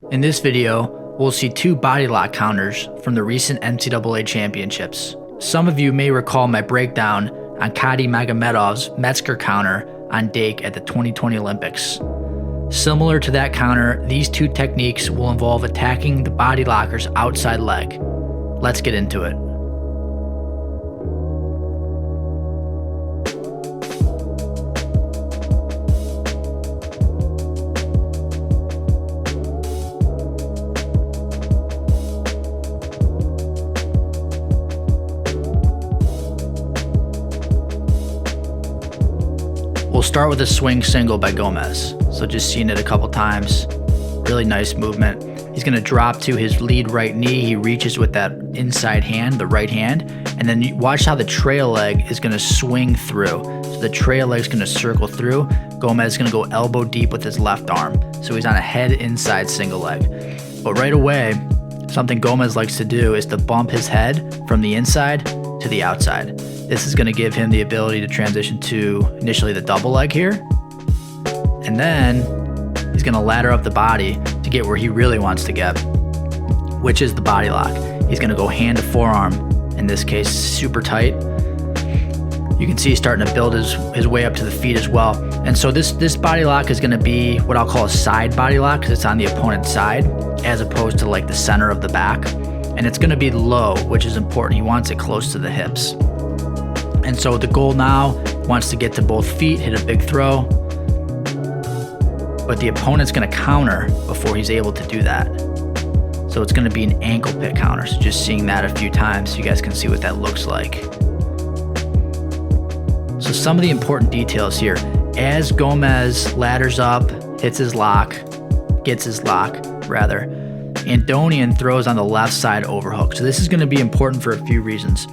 In this video, we'll see two body lock counters from the recent NCAA championships. Some of you may recall my breakdown on Kadi Magomedov's Metzger counter on Dake at the 2020 Olympics. Similar to that counter, these two techniques will involve attacking the body locker's outside leg. Let's get into it. We'll start with a swing single by Gomez. So just seeing it a couple times, really nice movement. He's gonna drop to his lead right knee. He reaches with that inside hand, the right hand, and then you watch how the trail leg is gonna swing through. So the trail leg's gonna circle through. Gomez is gonna go elbow deep with his left arm. So he's on a head inside single leg. But right away, something Gomez likes to do is to bump his head from the inside to the outside. This is gonna give him the ability to transition to initially the double leg here. And then he's gonna ladder up the body to get where he really wants to get, which is the body lock. He's gonna go hand to forearm, in this case, super tight. You can see he's starting to build his way up to the feet as well. And so this body lock is gonna be what I'll call a side body lock because it's on the opponent's side as opposed to like the center of the back. And it's gonna be low, which is important. He wants it close to the hips. And so the goal now wants to get to both feet, hit a big throw, but the opponent's gonna counter before he's able to do that. So it's gonna be an ankle pick counter. So just seeing that a few times, so you guys can see what that looks like. So some of the important details here, as Gomez ladders up, hits his lock, gets his lock rather, Andonian throws on the left side overhook. So this is gonna be important for a few reasons.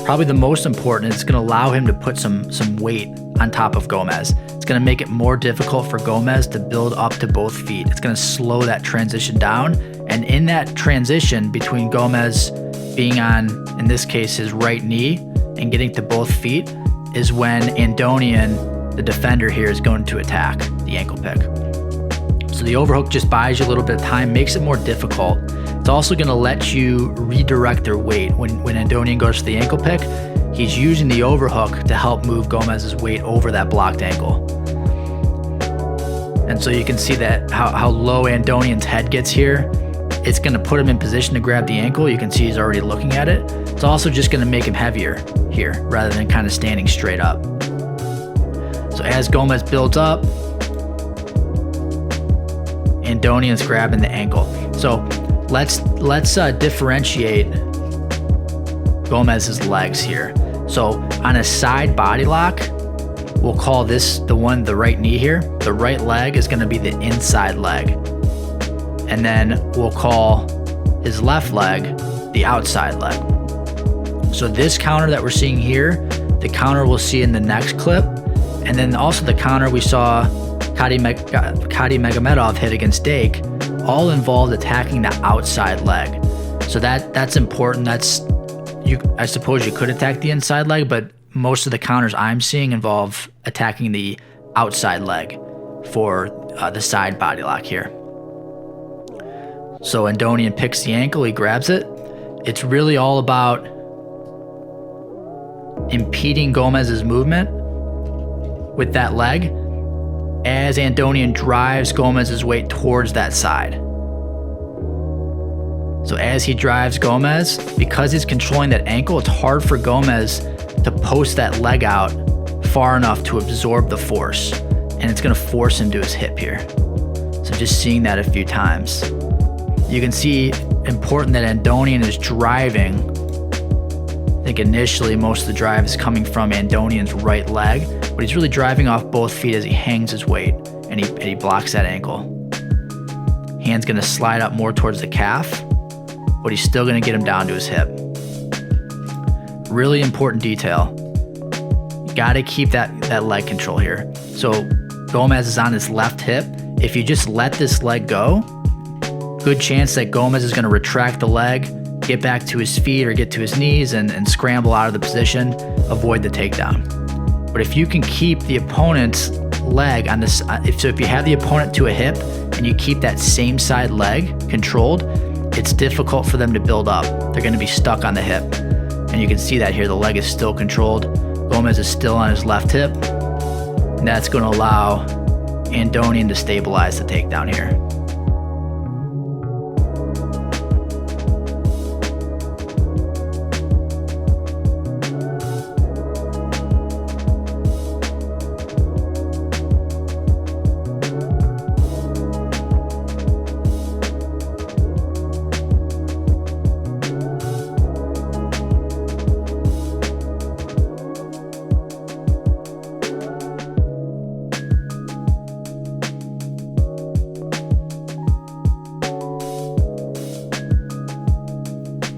Probably the most important, it's gonna allow him to put some weight on top of Gomez. It's gonna make it more difficult for Gomez to build up to both feet. It's gonna slow that transition down. And in that transition between Gomez being on, in this case, his right knee and getting to both feet is when Andonian, the defender here, is going to attack the ankle pick. So the overhook just buys you a little bit of time, makes it more difficult. It's also gonna let you redirect their weight. When Andonian goes to the ankle pick, he's using the overhook to help move Gomez's weight over that blocked ankle. And so you can see that how low Andonian's head gets here. It's gonna put him in position to grab the ankle. You can see he's already looking at it. It's also just gonna make him heavier here rather than kind of standing straight up. So as Gomez builds up, Andonian's grabbing the ankle. So let's differentiate Gomez's legs here. So on a side body lock, we'll call this the right knee here. The right leg is gonna be the inside leg. And then we'll call his left leg the outside leg. So this counter that we're seeing here, the counter we'll see in the next clip, and then also the counter we saw Kadi Magomedov hit against Dake, all involved attacking the outside leg. So that's important. I suppose you could attack the inside leg, but most of the counters I'm seeing involve attacking the outside leg for the side body lock here. So Andonian picks the ankle, he grabs it. It's really all about impeding Gomez's movement with that leg as Andonian drives Gomez's weight towards that side. So as he drives Gomez, because he's controlling that ankle, it's hard for Gomez to post that leg out far enough to absorb the force. And it's gonna force him to his hip here. So just seeing that a few times. You can see important that Andonian is driving. I think initially most of the drive is coming from Andonian's right leg, but he's really driving off both feet as he hangs his weight and he blocks that ankle. Hand's gonna slide up more towards the calf, but he's still gonna get him down to his hip. Really important detail. You gotta keep that leg control here. So Gomez is on his left hip. If you just let this leg go, good chance that Gomez is gonna retract the leg, get back to his feet or get to his knees and scramble out of the position, avoid the takedown. But if you can keep the opponent's leg on this, so if you have the opponent to a hip and you keep that same side leg controlled, it's difficult for them to build up. They're going to be stuck on the hip. And you can see that here, the leg is still controlled. Gomez is still on his left hip. And that's going to allow Andonian to stabilize the takedown here.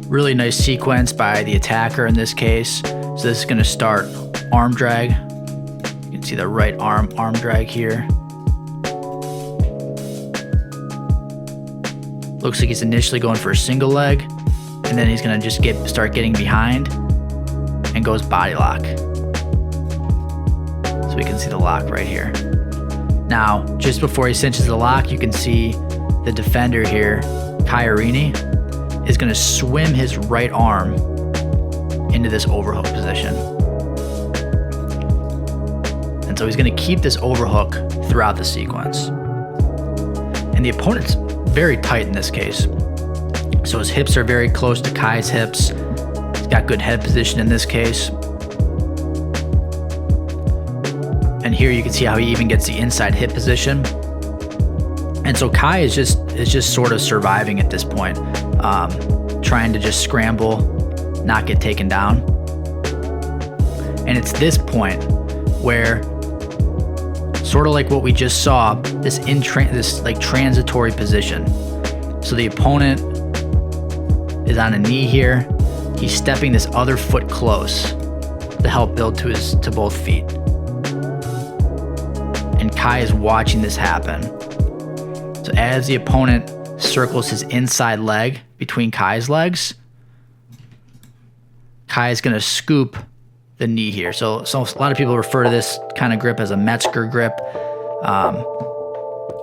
Really nice sequence by the attacker in this case. So this is going to start arm drag. You can see the right arm drag here. Looks like he's initially going for a single leg, and then he's going to just start getting behind and goes body lock. So we can see the lock right here. Now, just before he cinches the lock, you can see the defender here, Cochigari, is going to swim his right arm into this overhook position. And so he's going to keep this overhook throughout the sequence. And the opponent's very tight in this case. So his hips are very close to Kai's hips. He's got good head position in this case. And here you can see how he even gets the inside hip position. And so Kai is just sort of surviving at this point, trying to just scramble, not get taken down. And it's this point where, sort of like what we just saw, this like transitory position. So the opponent is on a knee here. He's stepping this other foot close to help build to both feet. And Kai is watching this happen. So as the opponent circles his inside leg between Kai's legs, Kai is going to scoop the knee here. So a lot of people refer to this kind of grip as a Metzger grip.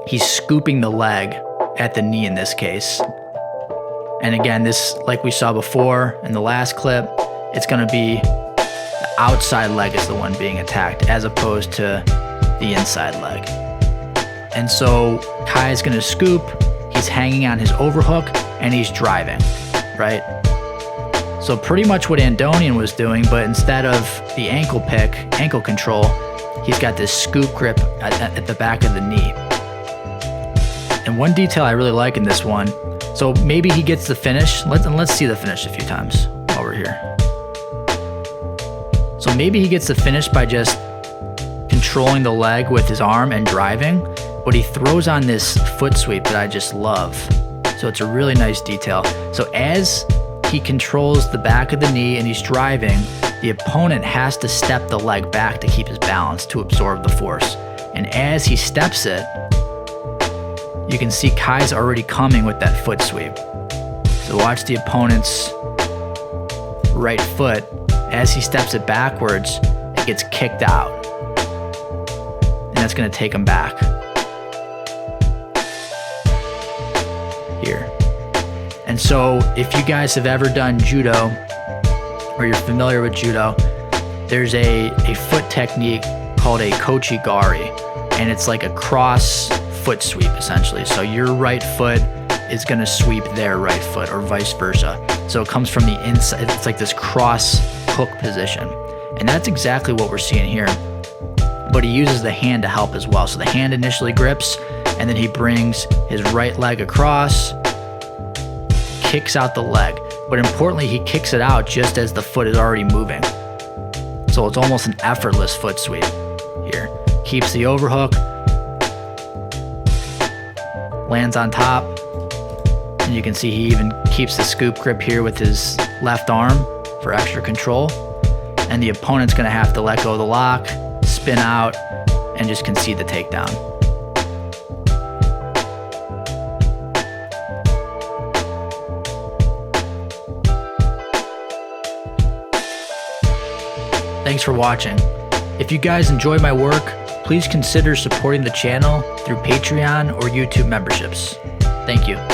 He's scooping the leg at the knee in this case. And again, this, like we saw before in the last clip, it's going to be the outside leg is the one being attacked as opposed to the inside leg. And so Kai is going to scoop, he's hanging on his overhook, and he's driving, right? So pretty much what Andonian was doing, but instead of the ankle control, he's got this scoop grip at the back of the knee. And one detail I really like in this one, so maybe he gets the finish. Let's see the finish a few times while we're here. So maybe he gets the finish by just controlling the leg with his arm and driving, but he throws on this foot sweep that I just love. So it's a really nice detail. So as he controls the back of the knee and he's driving, the opponent has to step the leg back to keep his balance, to absorb the force. And as he steps it, you can see Kai's already coming with that foot sweep. So watch the opponent's right foot. As he steps it backwards, it gets kicked out. And that's going to take him back. Here. And so if you guys have ever done judo, or you're familiar with judo, there's a foot technique called a Cochigari, and it's like a cross foot sweep essentially. So your right foot is going to sweep their right foot, or vice versa. So it comes from the inside. It's like this cross hook position, and that's exactly what we're seeing here. But he uses the hand to help as well. So the hand initially grips, and then he brings his right leg across, kicks out the leg. But importantly, he kicks it out just as the foot is already moving. So it's almost an effortless foot sweep here. Keeps the overhook, lands on top, and you can see he even keeps the scoop grip here with his left arm for extra control. And the opponent's gonna have to let go of the lock, spin out, and just concede the takedown. Thanks for watching. If you guys enjoy my work, please consider supporting the channel through Patreon or YouTube memberships. Thank you.